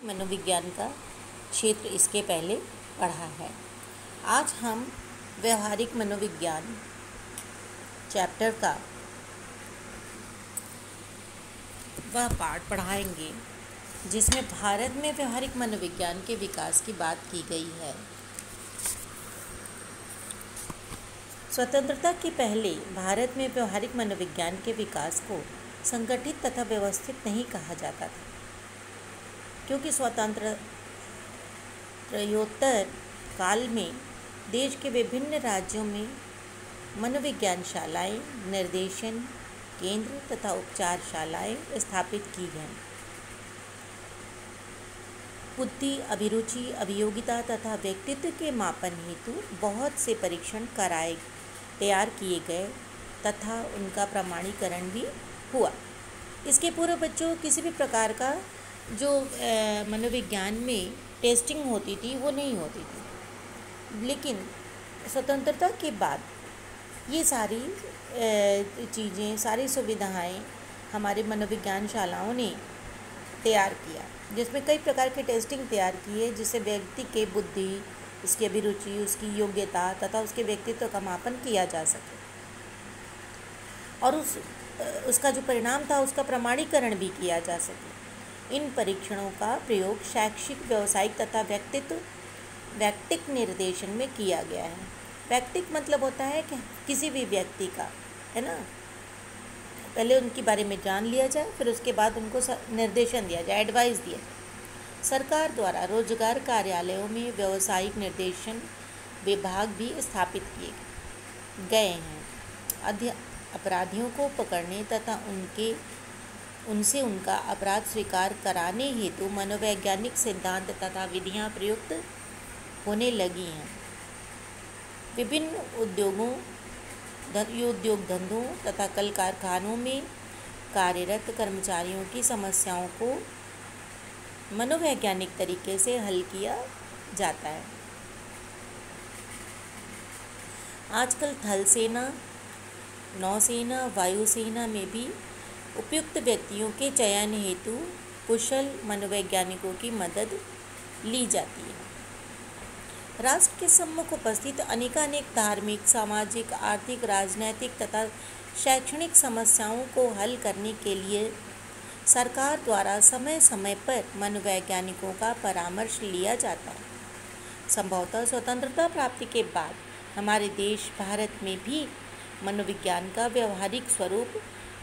मनोविज्ञान का क्षेत्र इसके पहले पढ़ा है। आज हम व्यवहारिक मनोविज्ञान चैप्टर का वह पाठ पढ़ाएंगे जिसमें भारत में व्यवहारिक मनोविज्ञान के विकास की बात की गई है। स्वतंत्रता के पहले भारत में व्यवहारिक मनोविज्ञान के विकास को संगठित तथा व्यवस्थित नहीं कहा जाता था, क्योंकि स्वतंत्रोत्तर काल में देश के विभिन्न राज्यों में मनोविज्ञान शालाएँ, निर्देशन केंद्र तथा उपचारशालाएँ स्थापित की गईं। बुद्धि, अभिरुचि, अभियोगिता तथा व्यक्तित्व के मापन हेतु बहुत से परीक्षण तैयार किए गए तथा उनका प्रमाणीकरण भी हुआ। इसके पूर्व बच्चों किसी भी प्रकार का जो मनोविज्ञान में टेस्टिंग होती थी वो नहीं होती थी, लेकिन स्वतंत्रता के बाद ये सारी चीज़ें, सारी सुविधाएं हमारे मनोविज्ञान शालाओं ने तैयार किया, जिसमें कई प्रकार के टेस्टिंग तैयार किए, जिससे व्यक्ति के बुद्धि, उसकी अभिरुचि, उसकी योग्यता तथा उसके व्यक्तित्व का मापन किया जा सके और उसका जो परिणाम था उसका प्रमाणीकरण भी किया जा सके। इन परीक्षणों का प्रयोग शैक्षिक, व्यावसायिक तथा व्यक्तिक निर्देशन में किया गया है। व्यक्तिक मतलब होता है कि किसी भी व्यक्ति का, है ना, पहले उनके बारे में जान लिया जाए, फिर उसके बाद उनको निर्देशन दिया जाए, एडवाइस दिया जाए। सरकार द्वारा रोजगार कार्यालयों में व्यावसायिक निर्देशन विभाग भी स्थापित किए गए हैं। अपराधियों को पकड़ने तथा उनसे उनका अपराध स्वीकार कराने हेतु मनोवैज्ञानिक सिद्धांत तथा विधियां प्रयुक्त होने लगी हैं। विभिन्न उद्योग धंधों तथा कल कारखानों में कार्यरत कर्मचारियों की समस्याओं को मनोवैज्ञानिक तरीके से हल किया जाता है। आजकल थल सेना, नौसेना, वायुसेना में भी उपयुक्त व्यक्तियों के चयन हेतु कुशल मनोवैज्ञानिकों की मदद ली जाती है। राष्ट्र के सम्मुख उपस्थित अनेकानेक धार्मिक, सामाजिक, आर्थिक, राजनैतिक तथा शैक्षणिक समस्याओं को हल करने के लिए सरकार द्वारा समय समय पर मनोवैज्ञानिकों का परामर्श लिया जाता है। संभवतः स्वतंत्रता प्राप्ति के बाद हमारे देश भारत में भी मनोविज्ञान का व्यवहारिक स्वरूप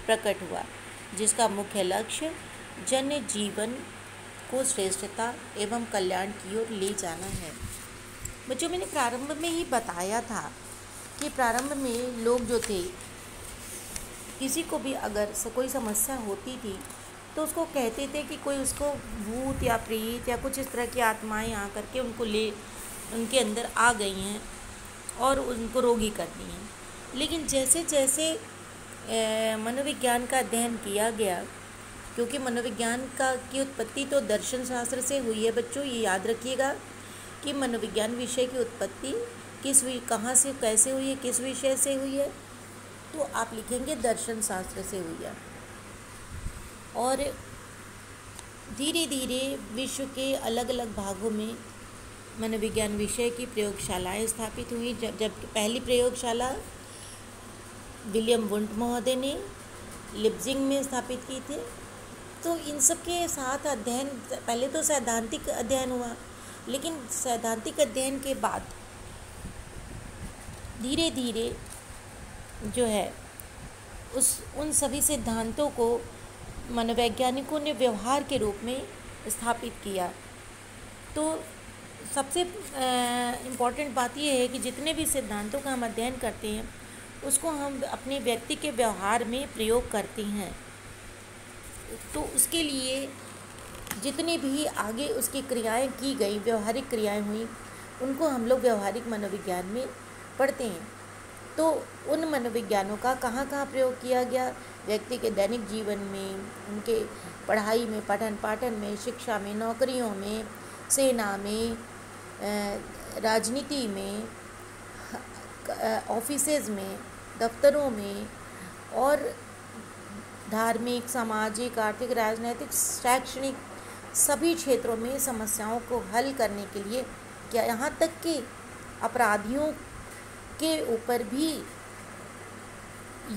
प्रकट हुआ, जिसका मुख्य लक्ष्य जन जीवन को श्रेष्ठता एवं कल्याण की ओर ले जाना है। बच्चों, मैंने प्रारंभ में ही बताया था कि प्रारंभ में लोग जो थे, किसी को भी अगर कोई समस्या होती थी तो उसको कहते थे कि कोई उसको भूत या प्रेत या कुछ इस तरह की आत्माएं आ करके उनके अंदर आ गई हैं और उनको रोगी करती हैं। लेकिन जैसे जैसे मनोविज्ञान का अध्ययन किया गया, क्योंकि मनोविज्ञान की उत्पत्ति तो दर्शन शास्त्र से हुई है बच्चों, ये याद रखिएगा कि मनोविज्ञान विषय की उत्पत्ति कहाँ से, कैसे हुई है, किस विषय से हुई है, तो आप लिखेंगे दर्शन शास्त्र से हुई है। और धीरे धीरे विश्व के अलग अलग भागों में मनोविज्ञान विषय की प्रयोगशालाएं स्थापित हुई। जब पहली प्रयोगशाला विलियम वुंट महोदय ने लिप्जिंग में स्थापित की थी, तो इन सब के साथ अध्ययन, पहले तो सैद्धांतिक अध्ययन हुआ, लेकिन सैद्धांतिक अध्ययन के बाद धीरे धीरे जो है उन सभी सिद्धांतों को मनोवैज्ञानिकों ने व्यवहार के रूप में स्थापित किया। तो सबसे इम्पॉर्टेंट बात यह है कि जितने भी सिद्धांतों का हम अध्ययन करते हैं उसको हम अपने व्यक्ति के व्यवहार में प्रयोग करते हैं। तो उसके लिए जितनी भी आगे उसकी क्रियाएं की गई, व्यवहारिक क्रियाएं हुई, उनको हम लोग व्यवहारिक मनोविज्ञान में पढ़ते हैं। तो उन मनोविज्ञानों का कहाँ कहाँ प्रयोग किया गया, व्यक्ति के दैनिक जीवन में, उनके पढ़ाई में, पठन पाठन में, शिक्षा में, नौकरियों में, सेना में, राजनीति में, ऑफिसेज में, दफ्तरों में, और धार्मिक, सामाजिक, आर्थिक, राजनैतिक, शैक्षणिक सभी क्षेत्रों में समस्याओं को हल करने के लिए, क्या यहाँ तक कि अपराधियों के ऊपर भी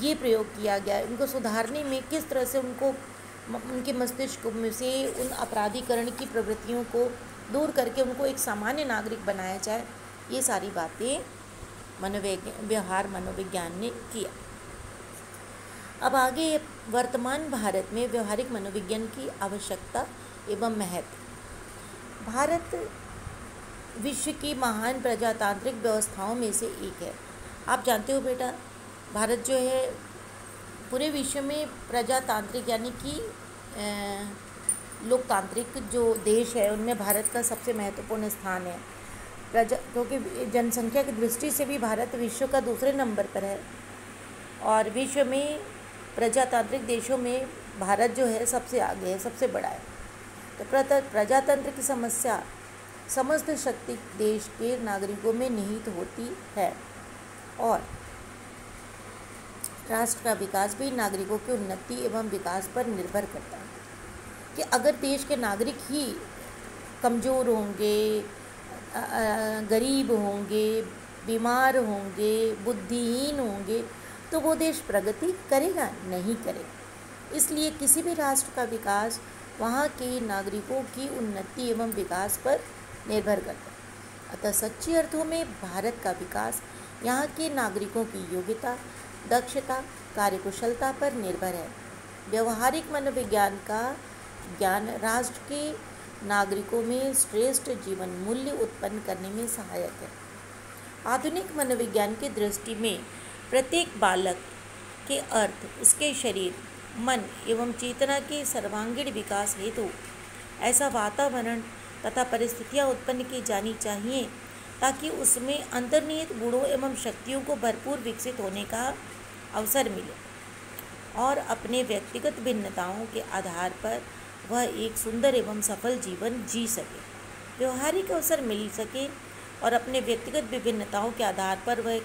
ये प्रयोग किया गया है। उनको सुधारने में किस तरह से उनके मस्तिष्क में से उन अपराधीकरण की प्रवृत्तियों को दूर करके उनको एक सामान्य नागरिक बनाया जाए, ये सारी बातें व्यवहार मनोविज्ञान ने किया। अब आगे वर्तमान भारत में व्यवहारिक मनोविज्ञान की आवश्यकता एवं महत्व। भारत विश्व की महान प्रजातांत्रिक व्यवस्थाओं में से एक है। आप जानते हो बेटा, भारत जो है पूरे विश्व में प्रजातांत्रिक यानी कि लोकतांत्रिक जो देश है उनमें भारत का सबसे महत्वपूर्ण स्थान है। क्योंकि जनसंख्या की दृष्टि से भी भारत विश्व का दूसरे नंबर पर है और विश्व में प्रजातांत्रिक देशों में भारत जो है सबसे आगे है, सबसे बड़ा है। तो प्रजातंत्र की समस्या समस्त शक्ति देश के नागरिकों में निहित होती है और राष्ट्र का विकास भी नागरिकों की उन्नति एवं विकास पर निर्भर करता है। कि अगर देश के नागरिक ही कमज़ोर होंगे, गरीब होंगे, बीमार होंगे, बुद्धिहीन होंगे, तो वो देश प्रगति करेगा नहीं करेगा। इसलिए किसी भी राष्ट्र का विकास वहाँ के नागरिकों की उन्नति एवं विकास पर निर्भर करता है। अतः सच्चे अर्थों में भारत का विकास यहाँ के नागरिकों की योग्यता, दक्षता, कार्यकुशलता पर निर्भर है। व्यवहारिक मनोविज्ञान का ज्ञान राष्ट्र के नागरिकों में श्रेष्ठ जीवन मूल्य उत्पन्न करने में सहायक है। आधुनिक मनोविज्ञान की दृष्टि में प्रत्येक बालक के अर्थ उसके शरीर, मन एवं चेतना के सर्वांगीण विकास हेतु ऐसा वातावरण तथा परिस्थितियाँ उत्पन्न की जानी चाहिए ताकि उसमें अंतर्निहित गुणों एवं शक्तियों को भरपूर विकसित होने का अवसर मिले और अपने व्यक्तिगत भिन्नताओं के आधार पर वह एक सुंदर एवं सफल जीवन जी सके, व्यवहारिक अवसर मिल सके और अपने व्यक्तिगत विभिन्नताओं के आधार पर वह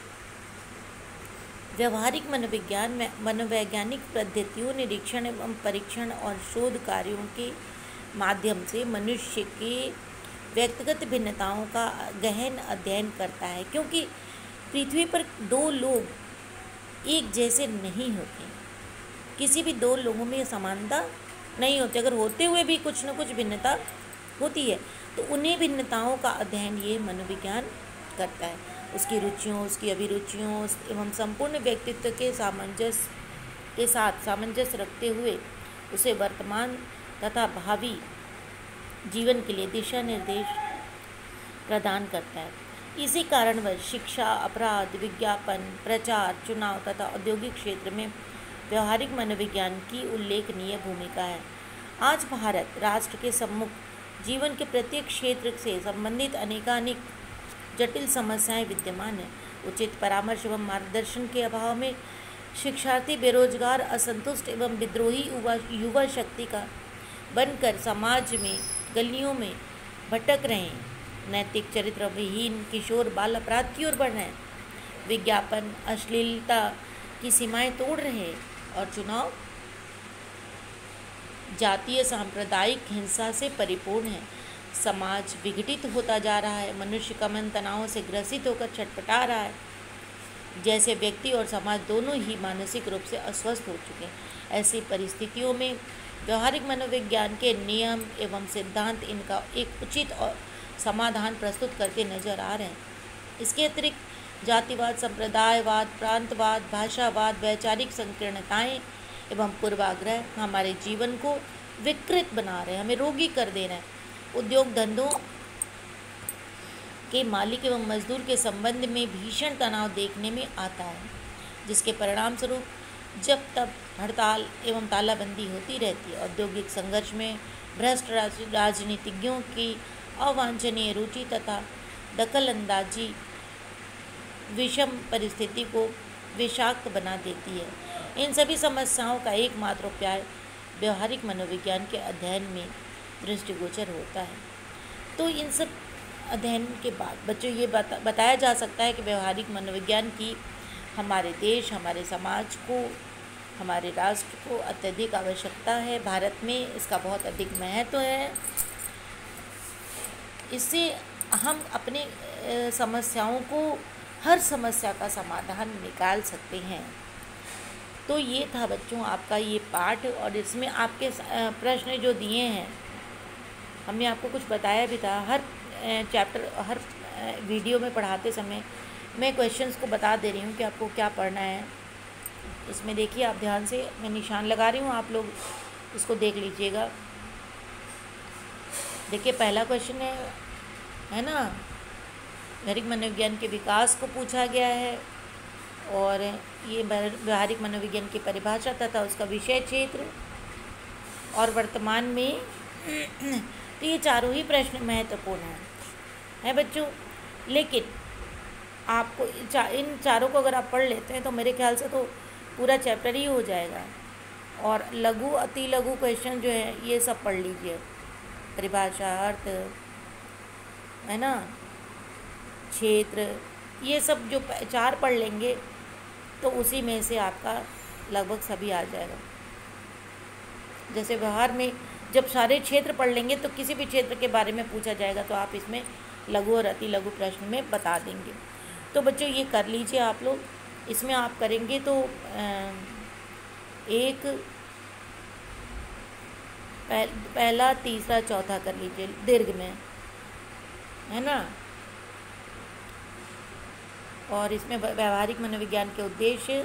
व्यवहारिक मनोविज्ञान में मनोवैज्ञानिक पद्धतियों, निरीक्षण एवं परीक्षण और शोध कार्यों के माध्यम से मनुष्य के व्यक्तिगत भिन्नताओं का गहन अध्ययन करता है। क्योंकि पृथ्वी पर दो लोग एक जैसे नहीं होते, किसी भी दो लोगों में समानता नहीं होती। अगर होते हुए भी कुछ न कुछ भिन्नता होती है तो उन्हीं भिन्नताओं का अध्ययन ये मनोविज्ञान करता है। उसकी रुचियों, उसकी अभिरुचियों एवं संपूर्ण व्यक्तित्व के सामंजस्य रखते हुए उसे वर्तमान तथा भावी जीवन के लिए दिशा निर्देश प्रदान करता है। इसी कारणवश शिक्षा, अपराध, विज्ञापन, प्रचार, चुनाव तथा औद्योगिक क्षेत्र में व्यवहारिक मनोविज्ञान की उल्लेखनीय भूमिका है। आज भारत राष्ट्र के सम्मुख जीवन के प्रत्येक क्षेत्र से संबंधित अनेकानेक जटिल समस्याएं विद्यमान हैं। उचित परामर्श एवं मार्गदर्शन के अभाव में शिक्षार्थी बेरोजगार, असंतुष्ट एवं विद्रोही युवा शक्ति का बनकर समाज में गलियों में भटक रहे हैं। नैतिक चरित्र विहीन किशोर बाल अपराध की ओर बढ़ रहे हैं। विज्ञापन अश्लीलता की सीमाएं तोड़ रहे हैं और चुनाव जातीय सांप्रदायिक हिंसा से परिपूर्ण है। समाज विघटित होता जा रहा है। मनुष्य का मन तनावों से ग्रसित होकर छटपटा रहा है। जैसे व्यक्ति और समाज दोनों ही मानसिक रूप से अस्वस्थ हो चुके हैं। ऐसी परिस्थितियों में व्यवहारिक मनोविज्ञान के नियम एवं सिद्धांत इनका एक उचित और समाधान प्रस्तुत करते नजर आ रहे हैं। इसके अतिरिक्त जातिवाद, संप्रदायवाद, प्रांतवाद, भाषावाद, वैचारिक संकीर्णताएं एवं पूर्वाग्रह हमारे जीवन को विकृत बना रहे हैं, हमें रोगी कर दे रहे हैं। उद्योग धंधों के मालिक एवं मजदूर के संबंध में भीषण तनाव देखने में आता है, जिसके परिणाम स्वरूप जब तब हड़ताल एवं तालाबंदी होती रहती है। औद्योगिक संघर्ष में भ्रष्ट राजनीतिज्ञों की अवांछनीय रुचि तथा दखलंदाजी विषम परिस्थिति को विषाक्त बना देती है। इन सभी समस्याओं का एकमात्र उपाय व्यवहारिक मनोविज्ञान के अध्ययन में दृष्टिगोचर होता है। तो इन सब अध्ययन के बाद बच्चों ये बताया जा सकता है कि व्यवहारिक मनोविज्ञान की हमारे देश, हमारे समाज को हमारे राष्ट्र को अत्यधिक आवश्यकता है। भारत में इसका बहुत अधिक महत्व है। इससे हम अपने समस्याओं को, हर समस्या का समाधान निकाल सकते हैं। तो ये था बच्चों आपका ये पाठ, और इसमें आपके प्रश्न जो दिए हैं, हमने आपको कुछ बताया भी था। हर चैप्टर, हर वीडियो में पढ़ाते समय मैं क्वेश्चंस को बता दे रही हूँ कि आपको क्या पढ़ना है। इसमें देखिए, आप ध्यान से, मैं निशान लगा रही हूँ, आप लोग इसको देख लीजिएगा। देखिए पहला क्वेश्चन है ना, व्यवहारिक मनोविज्ञान के विकास को पूछा गया है, और ये व्यवहारिक मनोविज्ञान की परिभाषा तथा उसका विषय क्षेत्र और वर्तमान में। तो ये चारों ही प्रश्न महत्वपूर्ण है बच्चों। लेकिन आपको इन चारों को अगर आप पढ़ लेते हैं तो मेरे ख्याल से तो पूरा चैप्टर ही हो जाएगा। और लघु, अति लघु क्वेश्चन जो है ये सब पढ़ लीजिए, परिभाषा, अर्थ, है ना, क्षेत्र, ये सब जो 4 पढ़ लेंगे तो उसी में से आपका लगभग सभी आ जाएगा। जैसे व्यवहार में जब सारे क्षेत्र पढ़ लेंगे तो किसी भी क्षेत्र के बारे में पूछा जाएगा तो आप इसमें लघु और अति लघु प्रश्न में बता देंगे। तो बच्चों ये कर लीजिए आप लोग। इसमें आप करेंगे तो एक पहला, तीसरा, चौथा कर लीजिए दीर्घ में, है ना। और इसमें व्यवहारिक मनोविज्ञान के उद्देश्य,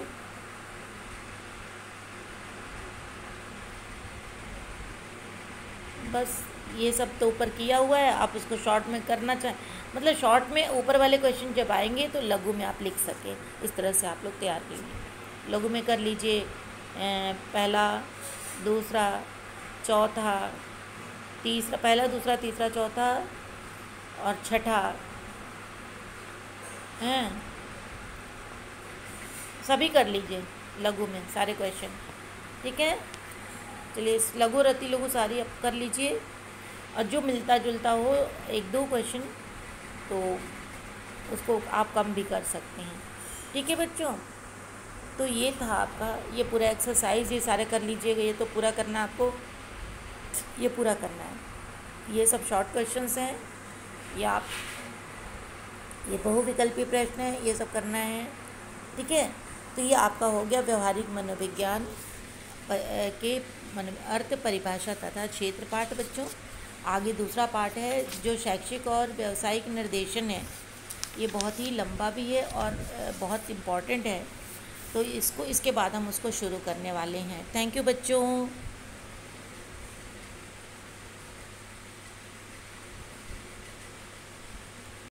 बस ये सब तो ऊपर किया हुआ है। आप उसको शॉर्ट में करना चाहें, मतलब शॉर्ट में ऊपर वाले क्वेश्चन जब आएंगे तो लघु में आप लिख सकें, इस तरह से आप लोग तैयार कीजिए। लघु में कर लीजिए पहला, दूसरा, चौथा, तीसरा, पहला, दूसरा, तीसरा, चौथा और छठा, हैं, सभी कर लीजिए लघु में सारे क्वेश्चन, ठीक है। चलिए लघु और अति लघु सारी आप कर लीजिए, और जो मिलता जुलता हो 1-2 क्वेश्चन तो उसको आप कम भी कर सकते हैं, ठीक है बच्चों। तो ये था आपका ये पूरा एक्सरसाइज, ये सारे कर लीजिएगा। ये तो पूरा करना है आपको, ये पूरा करना है। ये सब शॉर्ट क्वेश्चंस हैं, ये आप, ये बहुविकल्पी प्रश्न है, ये सब करना है, ठीक है। तो ये आपका हो गया व्यवहारिक मनोविज्ञान के अर्थ, परिभाषा तथा क्षेत्र पाठ बच्चों। आगे दूसरा पाठ है जो शैक्षिक और व्यावसायिक निर्देशन है। ये बहुत ही लंबा भी है और बहुत इम्पॉर्टेंट है, तो इसके बाद हम उसको शुरू करने वाले हैं। थैंक यू बच्चों।